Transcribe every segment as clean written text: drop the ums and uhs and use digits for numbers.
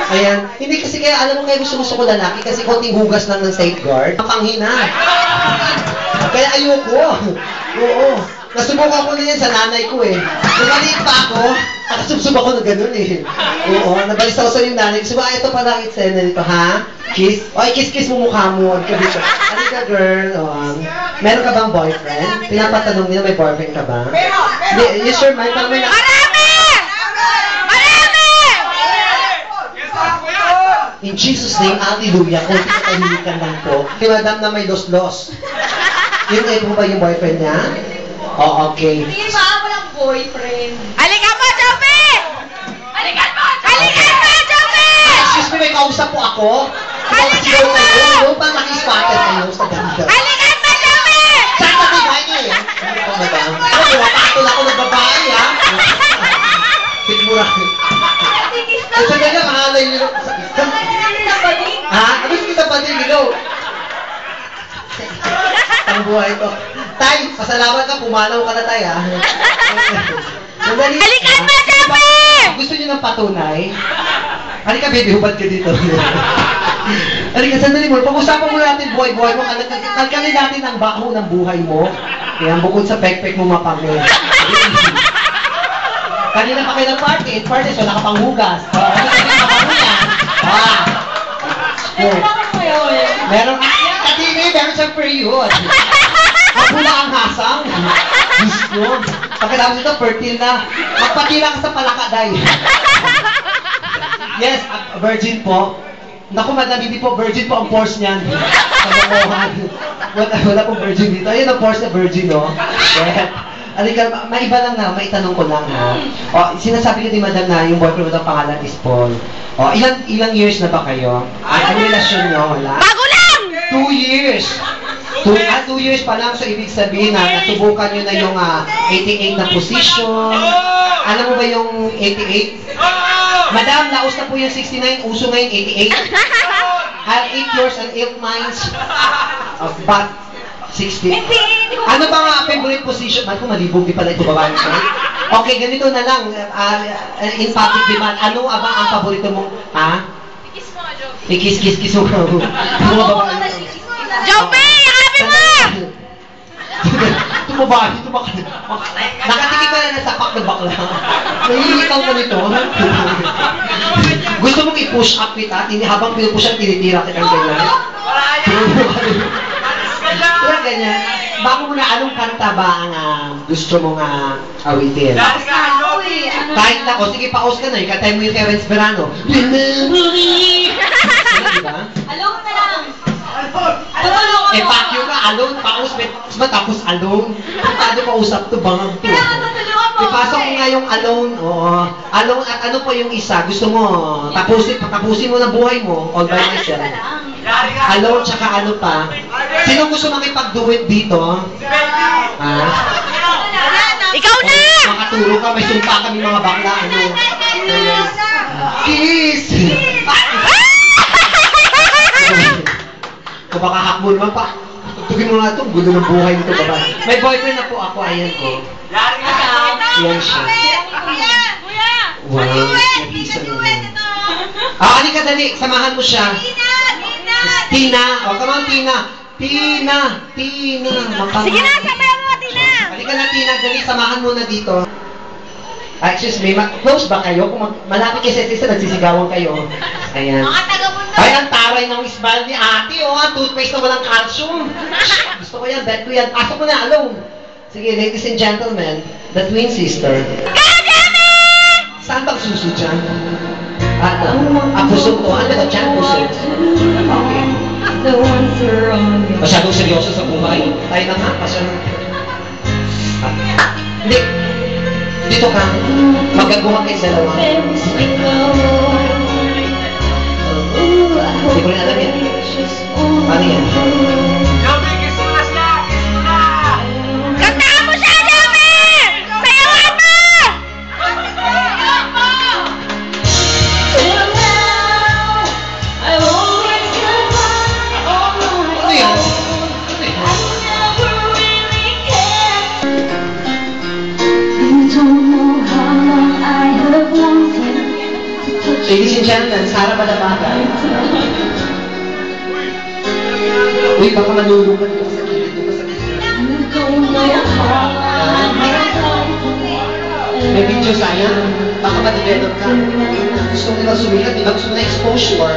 Ayan. Hindi kasi kaya, alam mo kaya gusto ko lalaki kasi konting hugas lang ng safeguard. Mapanghina. Kaya ayoko. Oo. Nasubukan ko na yan sa nanay ko eh. Nung maliit pa ako, nakasubsub ako na gano'n eh. Oo. Nabalis ako sa yung nanay ko. Sabi, ito pala eksena nito, ha? Kiss? O, kiss-kiss mo mukha mo. Halika, girl. Meron ka bang boyfriend? Pinapatanong nila, may boyfriend ka ba? Yes, sir, may parang may In Jesus' name, hallelujah. Kung katahilikan lang po. Si madam na may los-los. Yun eh po ba yung boyfriend niya? Oh, okay. Hindi ba walang boyfriend? Halika mo, Joby! Halikan mo, Joby! Excuse me, may kausap po ako. Halika mo! Yung pang naki-squatter kayo sa ganda. Halikan mo, Joby! Saan ka kayo niyo eh? Ano madam? Wakatol ako ng babae ha? Sigmura. Sa ganda, kahalay nyo. Ha? Ano yung kita pa din, Milo? Ang buhay ko. Tay, pasalamat ka, pumanaw ka na tay, ha? Halikan mo, Joby! Gusto niyo ng patunay? Halika, baby, hubad ka dito. Halika, sandali mo. Pag-usapan mo natin buhay-buhay mo. Kalkalin natin ang baho ng buhay mo. Kaya bukod sa pek-pek mo mapangin. Kanina pa kayo ng party, wala ka pang hugas. Ano ka din mapangunan? Meron katini, meron siyang period. Mapula ang hasang. Gusto. Pagkatapos ito, fertile na. Magpatila ka sa palakaday. Yes, virgin po. Naku, madam, hindi po virgin po ang force niyan. Pagkakuhan. Wala pong virgin dito. Ayun ang force na virgin, no? Yeah. Alika, maiba lang na, maitanong ko lang ha. O, sinasabi ko din madam na yung boyfriend mo daw pangalan is Paul. O, ilang years na ba kayo? Ang relasyon nyo, wala? Bago lang! 2 years! 2 years pa lang, so ibig sabihin na natubukan nyo na yung 88 na position. Alam mo ba yung 88? Madam, laos na po yung 69, uso ngayon 88. 8 years and 8 months of bath. 60. Ano ba nga favorite position? Kung malibog, di pala ito babae ko. Okay, ganito na lang. In public demand, ano ba ang paborito mong, ha? Kiss mo, Joby. Kiss mo. Mga babae. Joby, yakapin mo! Ito babae, ito baka. Nakatikip ka na ng sapak na bakla. Nahihitaw ka nito. Gusto mong i-push up kita, habang pinupush up, tinitira kitang ganyan. Kaya ganyan. Bago mo na, anong kanta ba ang gusto mong awitin? Kahit na, o sige, paus ka na. Ikatay mo yung Terence Verano. Memory! Diba? Alone na lang. Pakyo ka, alone, paus, matapos alone. Paano pausap to, bangag to. Ipasok mo nga yung alone, oo. Alone, at ano pa yung isa? Gusto mo, tapusin mo na buhay mo, all by myself. Alone, tsaka ano pa? Sino gusto makipag-duet dito? Ha? Ikaw na! Makaturo ka, may sumpa kami mga bakla, ano? Kiss! Kung baka hakbo naman pa, tugtugin mo nga ito, gulo ng buhay nito ba? May boyfriend na po ako, ayan ko. Ayan siya. Wow, nabisa naman. Halika dali, samahan mo siya. Tina, come on Tina. Tina. Sige na, sabayan mo, Tina! Halika na Tina, dali, samahan mo na dito. Excuse me, close ba kayo? Kung malapit kayo sa isa, nagsisigawan kayo. Ayan. Mga taga-mundo. Ay, ang taray ng isbal ni ate, ang toothpaste na walang calcium. Gusto ko yan, bet ko yan. Pasok mo na, alone. Sige, ladies and gentlemen, the twin sister. Saan bang suso dyan? Puso ko. Ano ba dyan, puso? Okay. Masyadong seryoso sa buhay. Tayo na nga, masyadong... Hindi. Dito ka. Magagawa kayo dalawa. Hindi ko rin alam yan. Paano yan? Joby, kiss mo na siya! Kiss mo na! Kantahan mo siya, Joby! Sayawan mo! Ano yan? yan, Sara Balabagan. Uy, baka manulog ka dito sa gilid, dito sa gilid. May video sayang, baka ma-develop ka. Gusto mo nila sumikat, di ba gusto mo na exposure?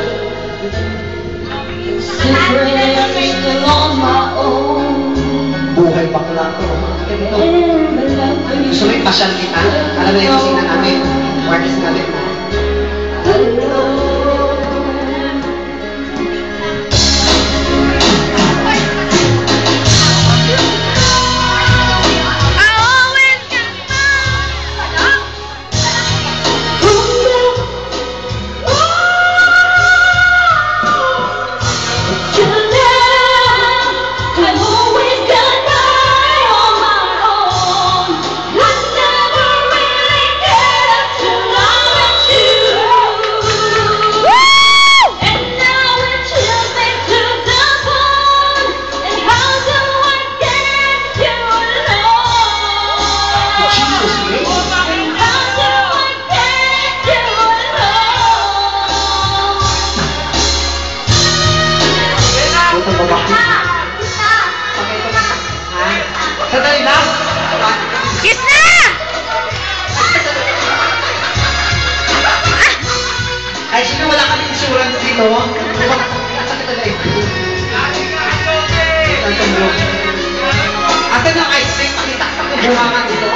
Buhay bakla ko. Gusto mo ipasyal kita? Alam na yung kusina namin. Warnings namin na. Sandali lang! Kiss na! Ay, sino wala kami insurance dito? Sakit na ito. Asan yung ice cream? Pakitaksak yung bumangan dito.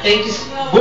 Thank you.